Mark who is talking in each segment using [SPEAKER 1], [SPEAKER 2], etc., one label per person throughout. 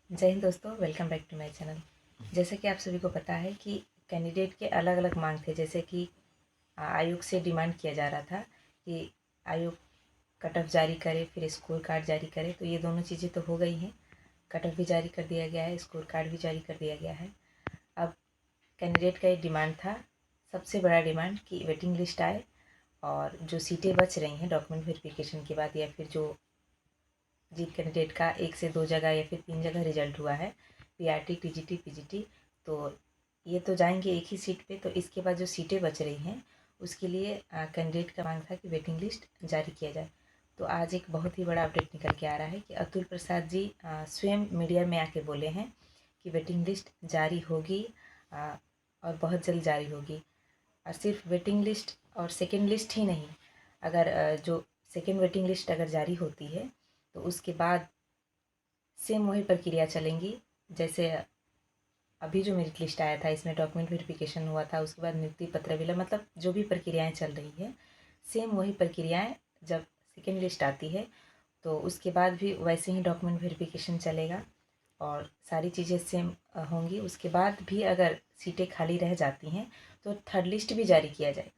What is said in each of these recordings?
[SPEAKER 1] जय हिंद दोस्तों, welcome back to my channel. जैसे कि आप सभी को पता है कि कैंडिडेट के अलग अलग मांग थे। जैसे कि आयोग से डिमांड किया जा रहा था कि आयोग कट ऑफ जारी करे, फिर स्कोर कार्ड जारी करे। तो ये दोनों चीज़ें तो हो गई हैं। कट ऑफ भी जारी कर दिया गया है, स्कोर कार्ड भी जारी कर दिया गया है। अब कैंडिडेट का ये डिमांड था, सबसे बड़ा डिमांड, कि वेटिंग लिस्ट आए और जो सीटें बच रही हैं डॉक्यूमेंट वेरिफिकेशन के बाद, या फिर जो जिन कैंडिडेट का 1 से 2 जगह या फिर 3 जगह रिजल्ट हुआ है, पीआरटी, टीजीटी, पीजीटी, तो ये तो जाएंगे एक ही सीट पे। तो इसके बाद जो सीटें बच रही हैं उसके लिए कैंडिडेट का मांग था कि वेटिंग लिस्ट जारी किया जाए। तो आज एक बहुत ही बड़ा अपडेट निकल के आ रहा है कि अतुल प्रसाद जी स्वयं मीडिया में आके बोले हैं कि वेटिंग लिस्ट जारी होगी, और बहुत जल्द जारी होगी। और सिर्फ वेटिंग लिस्ट और सेकेंड लिस्ट ही नहीं, अगर जो सेकेंड वेटिंग लिस्ट अगर जारी होती है तो उसके बाद सेम वही प्रक्रिया चलेंगी। जैसे अभी जो मेरिट लिस्ट आया था, इसमें डॉक्यूमेंट वेरिफिकेशन हुआ था, उसके बाद नियुक्ति पत्र विलय, मतलब जो भी प्रक्रियाएं चल रही है सेम वही प्रक्रियाएं जब सेकेंड लिस्ट आती है तो उसके बाद भी वैसे ही डॉक्यूमेंट वेरिफिकेशन चलेगा और सारी चीज़ें सेम होंगी। उसके बाद भी अगर सीटें खाली रह जाती हैं तो थर्ड लिस्ट भी जारी किया जाएगा।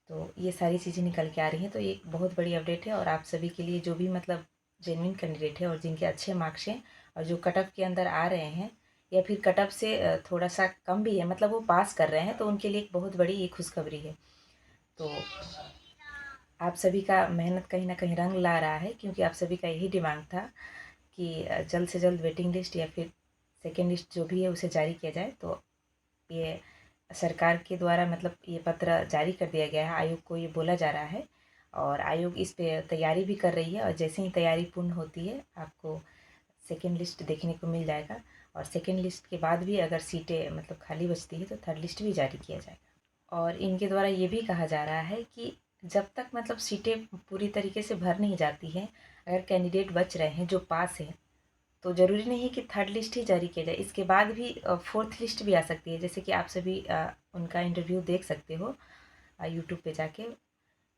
[SPEAKER 1] तो ये सारी चीज़ें निकल के आ रही हैं। तो ये एक बहुत बड़ी अपडेट है और आप सभी के लिए, जो भी मतलब जेन्युइन कैंडिडेट है और जिनके अच्छे मार्क्स हैं और जो कट ऑफ के अंदर आ रहे हैं या फिर कट ऑफ से थोड़ा सा कम भी है, मतलब वो पास कर रहे हैं, तो उनके लिए एक बहुत बड़ी ये खुशखबरी है। तो आप सभी का मेहनत कहीं ना कहीं रंग ला रहा है, क्योंकि आप सभी का यही डिमांड था कि जल्द से जल्द वेटिंग लिस्ट या फिर सेकेंड लिस्ट जो भी है उसे जारी किया जाए। तो ये सरकार के द्वारा मतलब ये पत्र जारी कर दिया गया है, आयोग को ये बोला जा रहा है और आयोग इस पे तैयारी भी कर रही है। और जैसे ही तैयारी पूर्ण होती है आपको सेकेंड लिस्ट देखने को मिल जाएगा। और सेकेंड लिस्ट के बाद भी अगर सीटें मतलब खाली बचती है तो थर्ड लिस्ट भी जारी किया जाएगा। और इनके द्वारा ये भी कहा जा रहा है कि जब तक मतलब सीटें पूरी तरीके से भर नहीं जाती हैं, अगर कैंडिडेट बच रहे हैं जो पास हैं, तो ज़रूरी नहीं है कि थर्ड लिस्ट ही जारी किया जाए। इसके बाद भी फोर्थ लिस्ट भी आ सकती है। जैसे कि आप सभी उनका इंटरव्यू देख सकते हो यूट्यूब पे जाके,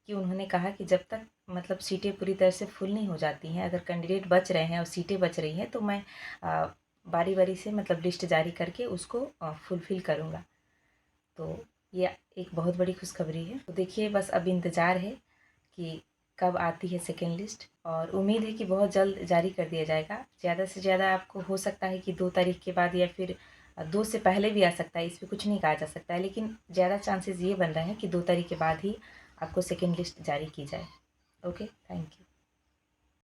[SPEAKER 1] कि उन्होंने कहा कि जब तक मतलब सीटें पूरी तरह से फुल नहीं हो जाती हैं, अगर कैंडिडेट बच रहे हैं और सीटें बच रही हैं, तो मैं बारी बारी से मतलब लिस्ट जारी करके उसको फुलफ़िल करूँगा। तो ये एक बहुत बड़ी खुशखबरी है। तो देखिए, बस अब इंतज़ार है कि कब आती है सेकेंड लिस्ट, और उम्मीद है कि बहुत जल्द जारी कर दिया जाएगा। ज़्यादा से ज़्यादा आपको हो सकता है कि 2 तारीख के बाद या फिर 2 से पहले भी आ सकता है, इस पे कुछ नहीं कहा जा सकता है, लेकिन ज़्यादा चांसेस ये बन रहे हैं कि 2 तारीख के बाद ही आपको सेकेंड लिस्ट जारी की जाए। Okay, thank you.